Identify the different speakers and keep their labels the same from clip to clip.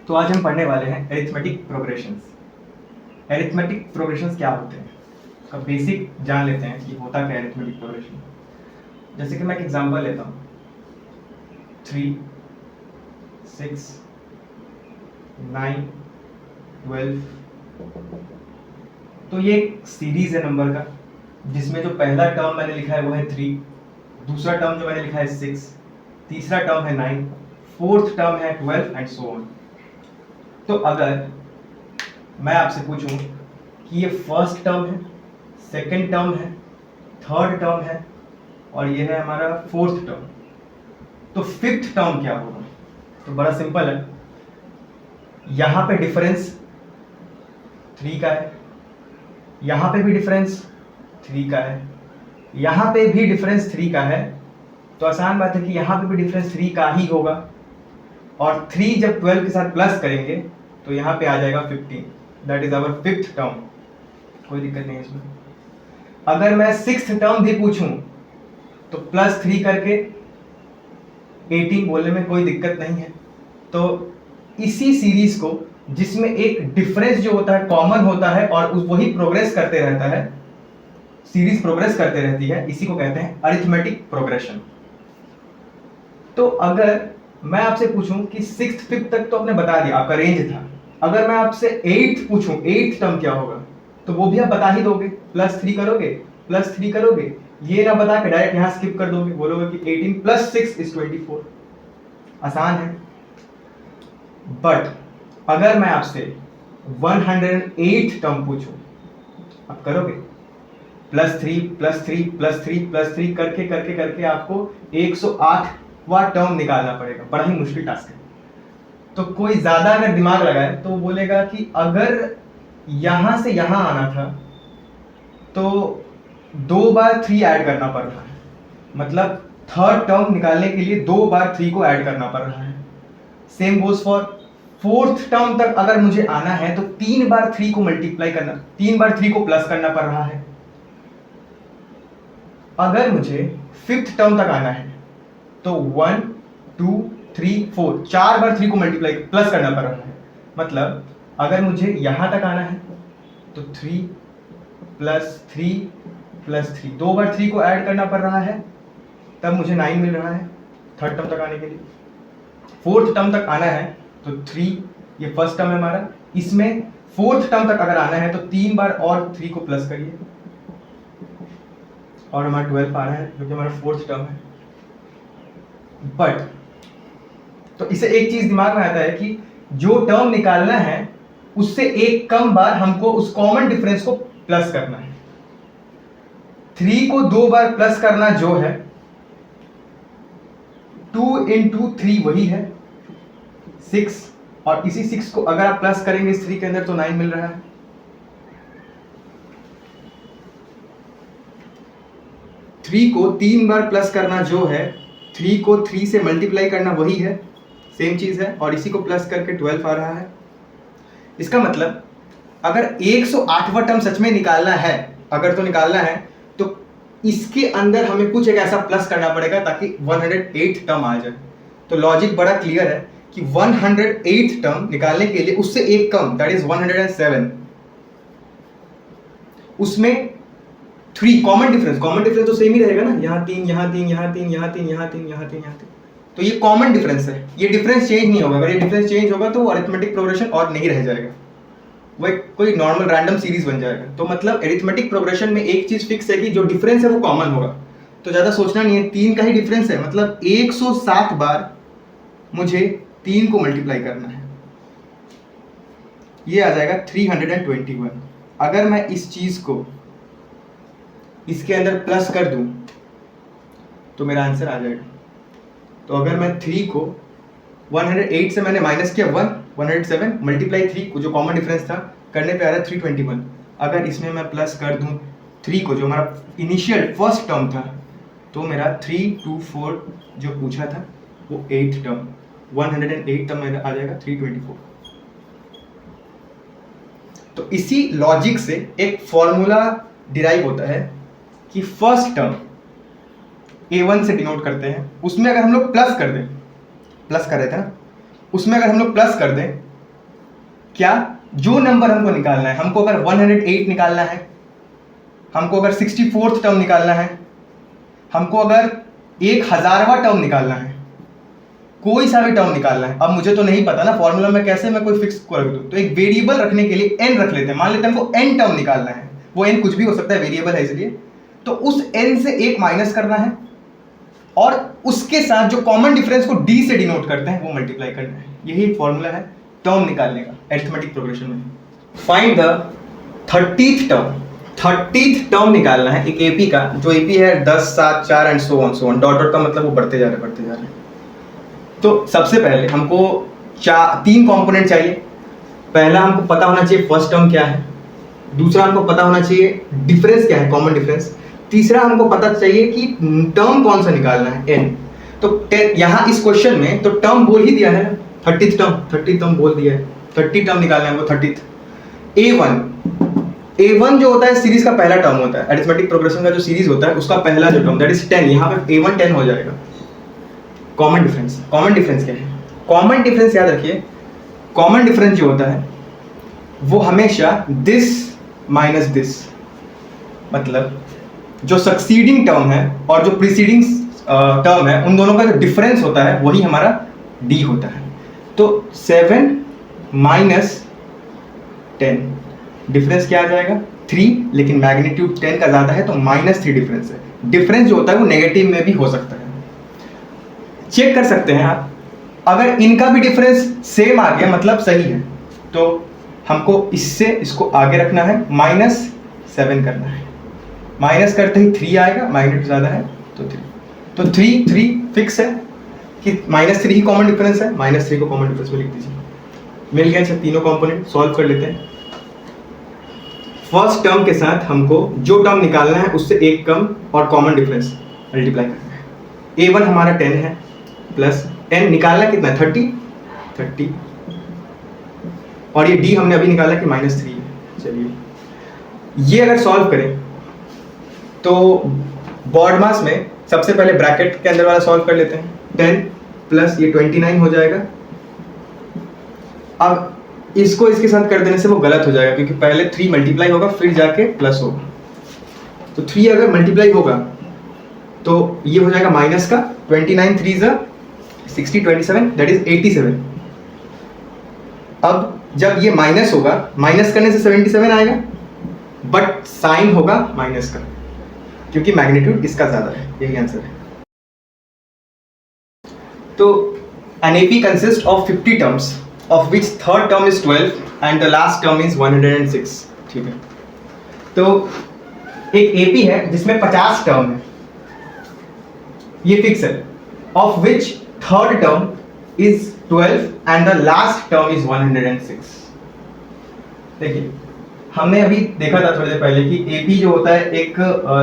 Speaker 1: तो आज हम पढ़ने वाले हैं एरिथमेटिक प्रोग्रेशंस। एरिथमेटिक प्रोग्रेशंस क्या होते हैं उसका बेसिक जान लेते हैं कि होता क्या है एरिथमेटिक प्रोग्रेशन। जैसे कि मैं एक एग्जांपल लेता हूँ 3, 6, 9, 12। तो ये एक सीरीज है नंबर का जिसमें जो पहला टर्म मैंने लिखा है वो है 3, दूसरा टर्म जो मैंने लिखा है 6, तीसरा टर्म है 9, फोर्थ टर्म है 12 एंड सो ऑन। तो अगर मैं आपसे पूछूं कि ये फर्स्ट टर्म है, सेकंड टर्म है, थर्ड टर्म है और ये है हमारा फोर्थ टर्म, तो फिफ्थ टर्म क्या होगा? तो बड़ा सिंपल है, यहां पे डिफरेंस 3 का है, यहां पे भी डिफरेंस 3 का है, यहां पे भी डिफरेंस 3 का है। तो आसान बात है कि यहां पे भी डिफरेंस 3 का ही होगा और 3 जब 12 के साथ प्लस करेंगे तो यहाँ पे आ जाएगा 15। That is our fifth term. कोई दिक्कत नहीं है इसमें। अगर मैं सिक्स्थ टर्म भी पूछूं तो +3 करके 18 बोलने में कोई दिक्कत नहीं है। तो इसी सीरीज को जिसमें एक डिफरेंस जो होता है कॉमन होता है और वही प्रोग्रेस करते रहता है, सीरीज प्रोग्रेस करते रहती है, इसी को कहते हैं अरिथमेटिक प्रोग्रेशन। तो अगर मैं आपसे पूछूं कि सिक्स्थ फिफ्थ तक तो आपने बता दिया, आपका रेंज था। अगर मैं आपसे 8th पूछूं 8th टर्म क्या होगा, तो वो भी आप बता ही दोगे। +3 करोगे, +3 करोगे, ये ना बता के डायरेक्ट यहां स्किप कर दोगे, बोलोगे कि 18 + 6 = 24। आसान है। बट अगर मैं आपसे 108th टर्म पूछूं, आप करोगे? +3 +3 +3 +3 करके करके करके आपको 108वां टर्म निकालना पड़ेगा। बड़ा ही मुश्किल टास्क है। तो कोई ज्यादा अगर दिमाग लगाए तो वो बोलेगा कि अगर यहां से यहां आना था तो 2 बार 3 ऐड करना पड़ रहा है, मतलब थर्ड टर्म निकालने के लिए 2 बार 3 को ऐड करना पड़ रहा है। Same goes for fourth term तक अगर मुझे आना है तो 3 बार 3 को मल्टीप्लाई करना, 3 बार 3 को प्लस करना पड़ रहा है। अगर मुझे फिफ्थ टर्म तक आना है तो 1 2 3 4 4 बार 3 को मल्टीप्लाई प्लस करना पड़ रहा है। मतलब अगर मुझे यहां तक आना है तो 3 + 3 + 3 2 बार 3 को ऐड करना पड़ रहा है, तब मुझे 9 मिल रहा है थर्ड टर्म तक आने के लिए। फोर्थ टर्म तक आना है तो 3, ये फर्स्ट टर्म है हमारा, इसमें फोर्थ टर्म तक अगर आना है तो 3 बार और 3 को प्लस करिए और हमारा 12 आ रहा है जो कि हमारा फोर्थ टर्म है। बट तो इसे एक चीज दिमाग में आता है कि जो टर्म निकालना है उससे एक कम बार हमको उस कॉमन डिफरेंस को प्लस करना है। 3 को 2 बार प्लस करना जो है 2 × 3 वही है 6, और इसी 6 को अगर आप प्लस करेंगे इस 3 के अंदर तो 9 मिल रहा है। थ्री को 3 बार प्लस करना जो है 3 को 3 से मल्टीप्लाई करना वही है, सेम चीज है, और इसी को प्लस करके 12 आ रहा है। इसका मतलब अगर 108वां टर्म सच में निकालना है, अगर तो निकालना है तो इसके अंदर हमें कुछ एक ऐसा प्लस करना पड़ेगा ताकि 108th टर्म आ जाए। तो लॉजिक बड़ा क्लियर है कि 108th टर्म निकालने के लिए उससे एक कम, दैट इज 107, उसमें 3 कॉमन डिफरेंस तो सेम ही रहेगा ना, यहाँ 3 यहाँ 3 यहाँ 3 यहाँ 3 यहाँ 3 यहाँ 3 यहाँ 3, तो ये कॉमन डिफरेंस है, ये डिफरेंस चेंज नहीं होगा। अगर ये डिफरेंस चेंज होगा तो वो अरिथमेटिक प्रोग्रेशन और नहीं रह जाएगा, वो एक कोई नॉर्मल रैंडम सीरीज बन जाएगा। तो मतलब एरिथमेटिक प्रोग्रेशन में एक चीज फिक्स है कि जो डिफरेंस है वो कॉमन होगा। तो ज्यादा सोचना नहीं है, 3 का ही डिफरेंस है, मतलब 107 बार मुझे 3 को मल्टीप्लाई करना है, ये आ जाएगा 321। अगर मैं इस चीज को इसके अंदर प्लस कर दूं तो मेरा आंसर आ जाएगा। तो अगर मैं 3 को 108 से मैंने माइनस किया 107 मल्टीप्लाई 3 को जो कॉमन डिफरेंस था करने पे आ रहा है 321। अगर इसमें मैं प्लस कर दूं 3 को जो हमारा इनिशियल फर्स्ट टर्म था, तो मेरा 324 जो पूछा था वो 8th टर्म, 108 टर्म मेरा आ जाएगा 324। तो इसी लॉजिक से एक फॉर्मूला डिराइव होता है कि फर्स्ट टर्म A1 से डिनोट करते हैं, उसमें अगर हम लोग प्लस कर दें, प्लस कर रहे थे ना, उसमें अगर हम लोग प्लस कर दें क्या जो नंबर हमको निकालना है, हमको अगर 108 निकालना है, हमको अगर 64th टर्म निकालना है, हमको अगर 1000वां टर्म निकालना है, कोई सा भी टर्म निकालना है। अब मुझे तो नहीं पता ना फॉर्मूला में कैसे मैं कोई फिक्स कर दूं, तो एक वेरिएबल रखने के लिए n रख लेते हैं। मान लेते हैं हमको n टर्म निकालना है, वो n कुछ भी हो सकता है, वेरिएबल है इसलिए। तो उस n से एक माइनस करना है और उसके साथ जो कॉमन डिफरेंस को d से डिनोट करते हैं वो मल्टीप्लाई करना है। यही फॉर्मूला है टर्म निकालने का अरिथमेटिक प्रोग्रेशन में। Find the 30th term. 30th term निकालना है एक एपी का, जो एपी है 10, 7, 4 and so on. Dot dot का मतलब वो बढ़ते जा रहे हैं। तो सबसे पहले हमको 3 कंपोनेंट चाहिए। पहला हमको पता होना चाहिए फर्स्ट टर्म क्या है, दूसरा हमको पता होना चाहिए डिफरेंस क्या है, कॉमन डिफरेंस, तीसरा हमको पता चाहिए कि टर्म कौन सा निकालना है, n। तो यहाँ इस क्वेश्चन में तो टर्म बोल ही दिया है, 30th टर्म बोल दिया है, 30 टर्म निकालना है हमको। 30th A1 जो होता है सीरीज का पहला टर्म होता है, अरिथमेटिक प्रोग्रेशन का जो सीरीज होता है उसका पहला जो टर्म दैट इज 10। यहाँ पे A1 10 हो जाएगा। कॉमन डिफरेंस क्या है? कॉमन डिफरेंस याद रखिए, कॉमन डिफरेंस जो होता है वो हमेशा दिस माइनस दिस, मतलब जो सक्सीडिंग टर्म है और जो प्रीसीडिंग टर्म है उन दोनों का जो डिफरेंस होता है वही हमारा d होता है। तो 7 माइनस 10 डिफरेंस क्या आ जाएगा 3, लेकिन मैग्नीट्यूड 10 का ज्यादा है तो -3 डिफरेंस है। डिफरेंस जो होता है वो नेगेटिव में भी हो सकता है, चेक कर सकते हैं आप। अगर इनका भी डिफरेंस सेम आ गया मतलब सही है, तो हमको इससे इसको आगे रखना है, -7 करना है। माइनस करते ही 3 आएगा, मैग्नीट्यूड ज्यादा है तो 3। तो 3 फिक्स है कि -3 ही कॉमन डिफरेंस है, -3 को कॉमन डिफरेंस में लिख दीजिए। मिल गया सब तीनों कंपोनेंट। सॉल्व कर लेते हैं। फर्स्ट टर्म के साथ हमको जो टर्म निकालना है उससे एक कम और कॉमन डिफरेंस मल्टीप्लाई करना है। A1 हमारा 10 है प्लस n निकालना कितना है 30, और ये d हमने अभी निकाला कि -3 है। चलिए ये अगर सॉल्व करें तो बॉड मास में सबसे पहले ब्रैकेट के अंदर वाला सॉल्व कर लेते हैं। 10 प्लस ये 29 हो जाएगा। अब इसको इसके साथ कर देने से वो गलत हो जाएगा, क्योंकि पहले 3 मल्टीप्लाई होगा फिर जाके प्लस होगा। तो 3 अगर मल्टीप्लाई होगा तो ये हो जाएगा माइनस का 29 3 ज़ा 60 27 दैट इज 87। अब जब ये माइनस होगा, माइनस करने से 77 आएगा, बट साइन होगा माइनस का, क्योंकि मैग्नीट्यूड इसका ज्यादा है। यही आंसर है। तो an AP consists of 50 terms, of which third term is 12 and the last term is 106। ठीक है, तो एक AP है जिसमें 50 टर्म है, ये फिक्स है, of which third term is 12 and the last term is 106। देखिए हमने अभी देखा था थोड़ी देर पहले कि AP जो होता है एक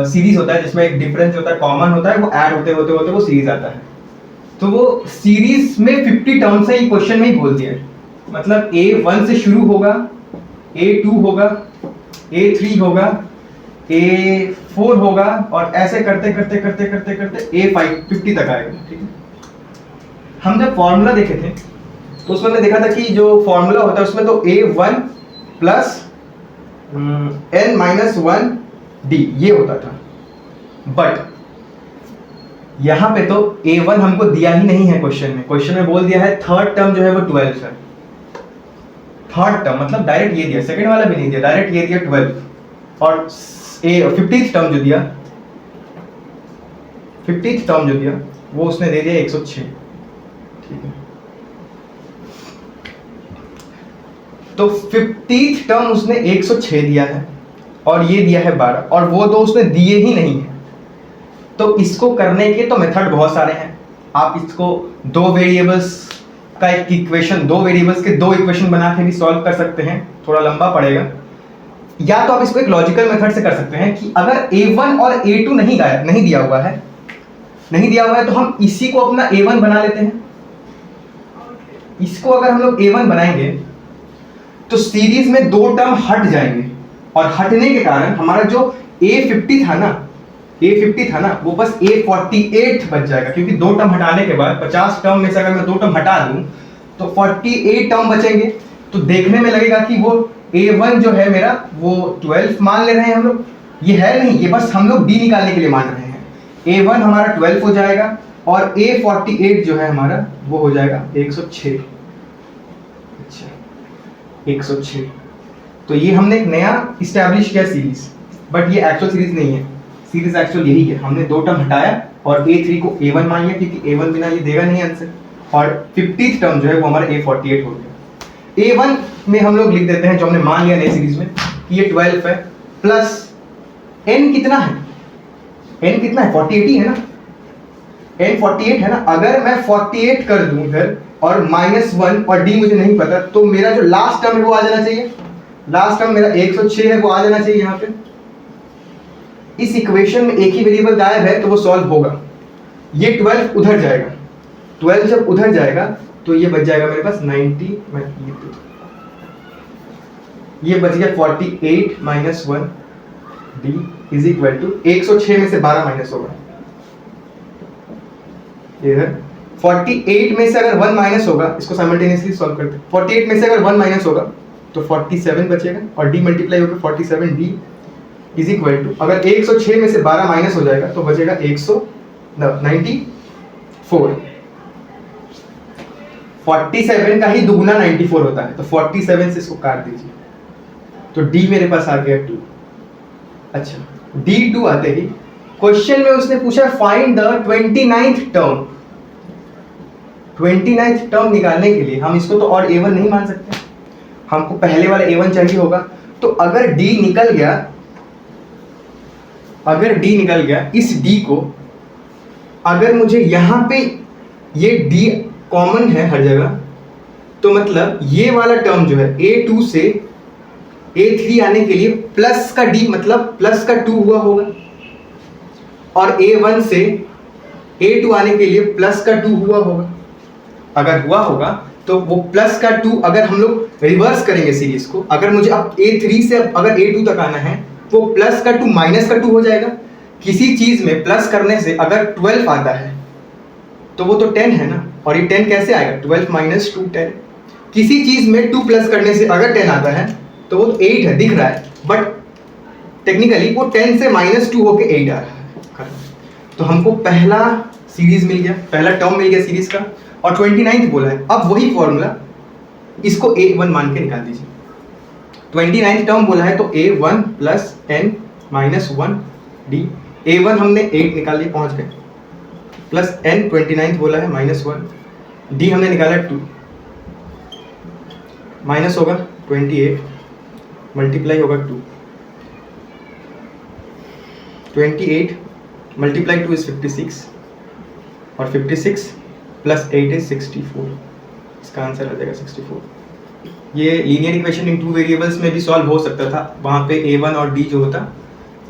Speaker 1: सीरीज होता है जिसमें एक डिफरेंस होता है, कॉमन होता है, वो ऐड होते होते होते वो सीरीज आता है। तो वो सीरीज में 50 टर्म्स है, ये क्वेश्चन में ही बोल दिया है। मतलब A1 से शुरू होगा, A2 होगा, A3 होगा, A4 होगा, और ऐसे करते करते करते करते करते A5 50 तक आएगा। ठीक है, हम जब फॉर्मूला देखे थे तो उसमें हमने देखा था कि जो फॉर्मूला होता है उसमें तो A1 प्लस n-1 d ये होता था, बट यहां पे तो A1 हमको दिया ही नहीं है क्वेश्चन में बोल दिया है थर्ड टर्म जो है वो 12 है। थर्ड टर्म मतलब डायरेक्ट ये दिया, सेकंड वाला भी नहीं दिया, डायरेक्ट ये दिया 12, और 50th टर्म जो दिया, 50th टर्म जो दिया वो उसने दे दिया 106। ठीक है, तो 50th टर्म उसने 106 दिया है और ये दिया है 12, और वो तो उसने दिए ही नहीं है। तो इसको करने के तो मेथड बहुत सारे हैं। आप इसको दो वेरिएबल्स का एक इक्वेशन, दो वेरिएबल्स के दो इक्वेशन बना के भी सॉल्व कर सकते हैं, थोड़ा लंबा पड़ेगा। या तो आप इसको एक लॉजिकल मेथड से कर सकते हैं कि अगर A1 और A2 नहीं दिया हुआ है तो हम इसी को अपना A1 बना लेते हैं। इसको अगर हम लोग A1 बनाएंगे तो सीरीज में दो टर्म हट जाएंगे, और हटने के कारण हमारा जो A50 था ना वो बस A48 बच जाएगा, क्योंकि दो टर्म हटाने के बाद 50 टर्म में से अगर मैं दो टर्म हटा दूं तो 48 टर्म बचेंगे। तो देखने में लगेगा कि वो A1 जो है मेरा वो 12 मान ले रहे हैं हम लोग, ये है नहीं, ये बस हम लोग D निकालने के लिए मान रहे हैं। A1 हमारा 12 हो जाएगा और A48 जो है हमारा वो हो जाएगा 106। अच्छा 106, तो ये हमने एक नया इस्टेब्लिश किया सीरीज, बट ये एक्चुअल सीरीज नहीं है, सीरीज एक्चुअल यही है। हमने 2 टर्म हटाया और A3 को A1 मान लिया क्योंकि A1 बिना ये देगा नहीं आंसर, और 50th टर्म जो है वो हमारा A48 हो गया। A1 में हम लोग लिख देते हैं जो हमने मान लिया नई सीरीज में कि ये 12 है, प्लस n कितना है, n कितना है 48 ही है ना, n 48 है ना। अगर मैं 48 कर दूं इधर और -1 और d मुझे नहीं पता, तो मेरा जो लास्ट टर्म है वो आ जाना चाहिए, लास्ट टर्म मेरा 106 है वो आ जाना चाहिए यहाँ पे। इस इक्वेशन में एक ही वेरिएबल गायब है तो वो सॉल्व होगा। ये 12 उधर जाएगा, 12 जब उधर जाएगा तो ये बच जाएगा मेरे पास 90, ये बच गया 48 - 1 d इज इक्वल टू 106 में से 12 माइनस होगा, इधर 48 में से अगर 1 माइनस होगा, इसको साइमल्टेनियसली सॉल्व करते हैं। 48 में से अगर 1 माइनस होगा तो 47 बचेगा और d मल्टीप्लाई होकर 47 d इज इक्वल टू, अगर 106 में से 12 माइनस हो जाएगा तो बचेगा 194। 47 का ही दुगुना 94 होता है, तो 47 से इसको काट दीजिए तो d मेरे पास आ गया 2। अच्छा D2 आते ही क्वेश्चन में उसने पूछा find the 29th term. 29th term निकालने के लिए हम इसको तो और A1 नहीं मान सकते, हमको पहले वाला A1 चाहिए होगा। तो अगर D निकल गया, अगर D निकल गया, इस D को अगर मुझे यहाँ पे ये D कॉमन है हर जगह, तो मतलब ये वाला टर्म जो है A2 से A3 आने के लिए प्लस का D मतलब प्लस का 2 हुआ होगा, और A1 से A2 आने के लिए प्लस का 2 हुआ होगा। अगर हुआ होगा तो वो प्लस का 2, अगर हम लोग रिवर्स करेंगे सीरीज को, अगर मुझे अब A3 से अगर A2 तक आना है तो प्लस का 2 माइनस का 2 हो जाएगा। किसी चीज में प्लस करने से अगर 12 आता है तो वो तो 10 है ना, और ये 10 कैसे आएगा, 12 - 2 10। किसी चीज में 2 प्लस करने से अगर 10 आता है तो वो 8 है, दिख रहा है, बट टेक्निकली वो 10 से -2 होके 8 आ रहा है। तो हमको पहला सीरीज मिल गया, पहला टर्म मिल गया सीरीज का, और 29th बोला है। अब वही फॉर्मूला इसको A1 मान के निकाल दीजिए। 29th टर्म बोला है तो A1 plus n - 1 d, A1 हमने 8 निकाल लिया, पहुंच गए, प्लस n 29th बोला है -1, d हमने निकाला 2, माइनस होगा 28, मल्टीप्लाई होगा 2, 28 मल्टीप्लाई 2 इज 56, और 56 प्लस 8 इज 64, इसका आंसर आ जाएगा 64। ये लीनियर इक्वेशन इन 2 वेरिएबल्स में भी सॉल्व हो सकता था, वहाँ पे A1 और D जो होता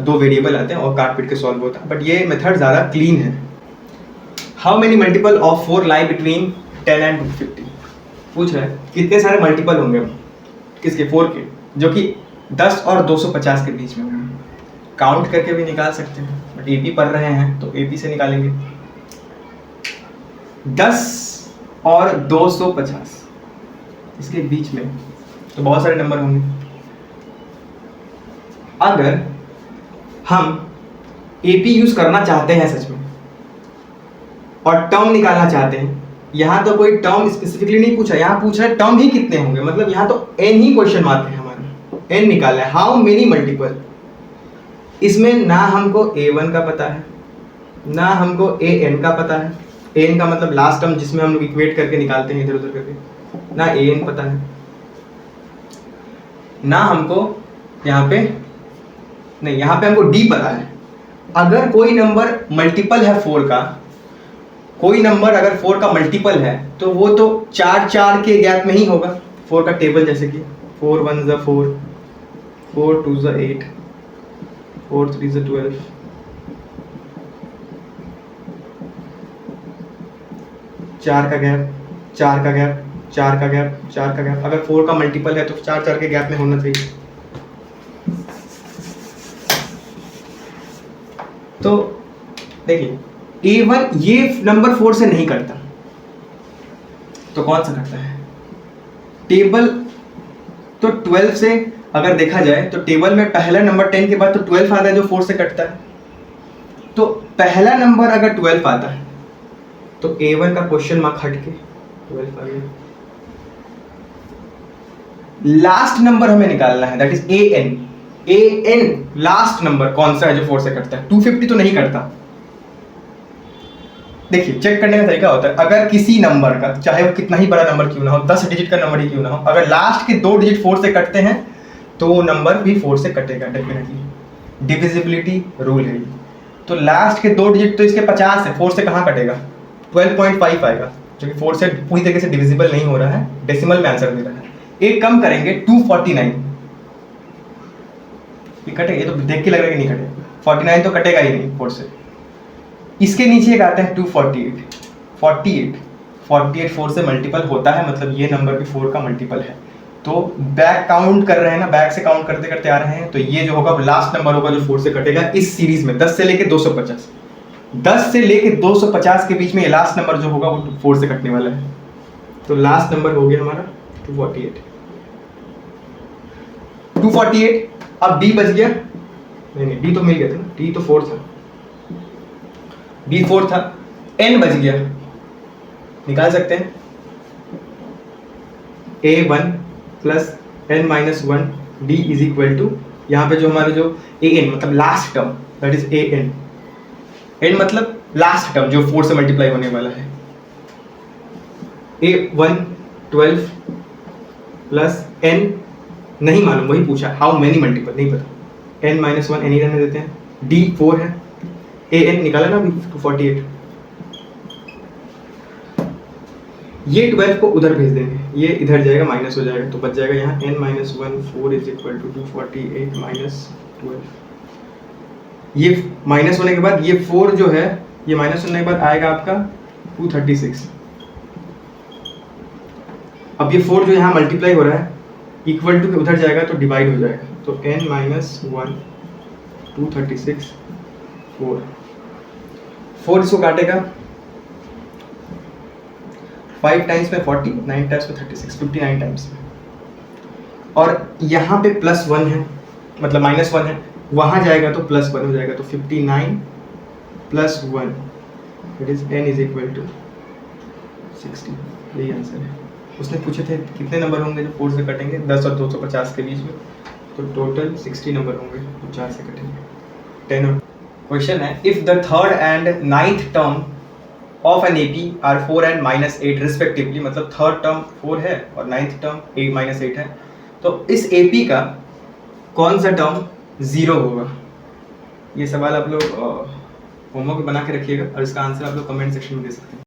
Speaker 1: 2 वेरिएबल आते हैं और काट पीट के सॉल्व होता, बट ये मेथड ज़्यादा क्लीन है। How many multiple of 4 lie between 10 and 250, पूछ रहा है कितने सारे मल्टीपल होंगे किसके, 4 के, जो कि 10 और 250 के बीच में होंगे। काउंट करके भी निकाल सकते हैं, बट AP पढ़ रहे हैं तो AP से निकालेंगे। 10 और 250 इसके बीच में तो बहुत सारे नंबर होंगे। अगर हम AP यूज करना चाहते हैं सच में और टर्म निकालना चाहते हैं, यहाँ तो कोई टर्म स्पेसिफिकली नहीं पूछा, यहाँ पूछ रहा है टर्म ही कितने होंगे, मतलब यहाँ तो n ही क्वेश्चन मार्क है हमारा, n निकालना है, हाउ मेनी मल्टीपल। इसमें ना हमको A1 का पता है, ना हमको AN का पता है, AN का मतलब लास्ट टर्म जिसमें हम लोग इक्वेट करके निकालते हैं इधर उधर करके, ना AN पता है, ना हमको यहाँ पे नहीं, यहाँ पे हमको D पता है। अगर कोई नंबर मल्टीपल है 4 का, कोई नंबर अगर 4 का मल्टीपल है तो वो तो 4 के गैप में ही होगा, 4 का टेबल, जैसे कि 4 1 ज़ा 4, 4 2 ज़ा 8, 4 3 ज़ा 12, 4 का गैप, 4 का गैप, 4 का गैप, 4 का गैप। अगर 4 का मल्टीपल है तो 4 के गैप में होना चाहिए। तो देखिए A1 ये नंबर 4 से नहीं करता, तो कौन सा करता है, टेबल तो 12 से अगर देखा जाए तो टेबल में पहला नंबर 10 के बाद तो 12 आता है जो 4 से कटता है। तो पहला नंबर अगर 12 आता है तो A1 का क्वेश्चन मार्क हट के 12 आ गया। लास्ट नंबर हमें निकालना है, that is AN। AN last number कौन सा है जो 4 से कटता है? 250 तो नहीं करता। देखिए चेक करने का तरीका होता है, अगर किसी नंबर का चाहे वो कितना ही बड़ा नंबर क्यों ना हो, 10 डिजिट का नंबर ही क्यों ना हो, अगर लास्ट के 2 डिजिट 4 से कटते हैं तो वो नंबर भी 4 से कटेगा डेफिनेटली। डिविजिबिलिटी रूल है। तो लास्ट के 2 डिजिट तो इसके 50 है, 4 से कहाँ कटेगा? 12.5 आएगा, जो कि 4 से पूरी तरीके से डिविजिबल नहीं हो रहा है, डेसिमल में आंसर दे रहा है। एक कम करेंगे 249, ये कटेगा? ये तो देख के लग रहा है कि नहीं कटेगा, 49 तो कटेगा ही नहीं 4 से। इसके नीचे एक आता है 248, 48 4 से मल्टीपल होता है, मतलब ये नंबर भी 4 का मल्टीपल है। तो बैक काउंट कर रहे हैं ना, बैक से काउंट करते करते आ रहे हैं, तो ये जो होगा लास्ट नंबर होगा जो 4 से कटेगा इस सीरीज में, 10 से लेके 250। 10 से लेके 250 के बीच में ये लास्ट नंबर जो होगा वो 4 से कटने वाला है। तो लास्ट नंबर हो गया हमारा 248। 248। अब D बच गया, नहीं D तो मिल गया था ना, D तो 4 था, D 4 था, N बच गया, निकाल सकते हैं A1 plus N-1 D is equal to, यहाँ पे जो हमारे जो AN मतलब last term, that is AN। N मतलब लास्ट टर्म जो 4 से मल्टीप्लाई होने वाला है। A1 12 प्लस N नहीं मालूम, वही पूछा हाउ मेनी मल्टीपल, नहीं पता। N-1 N ही रहने देते हैं। D 4 है, AN निकाला ना अभी 248। ये 12 को उधर भेज देंगे, ये इधर जाएगा, माइनस हो जाएगा, तो बच जाएगा यहाँ N-1 4 is equal to 248 minus 12। ये माइनस होने के बाद ये 4 जो है, ये माइनस होने के बाद आएगा आपका 236। अब ये 4 जो यहाँ मल्टीप्लाई हो रहा है इक्वल टू के उधर जाएगा तो डिवाइड हो जाएगा, तो N-1 236 4 इसको काटेगा, 5 टाइम्स में 40, 9 टाइम्स में 36, 59 टाइम्स में। और यहाँ पे +1 है, मतलब -1 है, वहाँ जाएगा तो +1 हो जाएगा, तो 59 + 1 that is N is equal to 60। यही आंसर है। उसने पूछे थे कितने नंबर होंगे जो 4 से कटेंगे, 10 और 250 के बीच में, तो टोटल 60 नंबर होंगे जो 4 से कटेंगे। 10 और क्वेश्चन है, if the third and 9th term of an AP are 4 and -8 respectively, मतलब थर्ड टर्म 4 है और 9th टर्म 8 है, तो इस AP का कौन सा टर्म 0 होगा? ये सवाल आप लोग होमवर्क बना के रखिएगा और इसका आंसर आप लोग कमेंट सेक्शन में दे सकते हैं।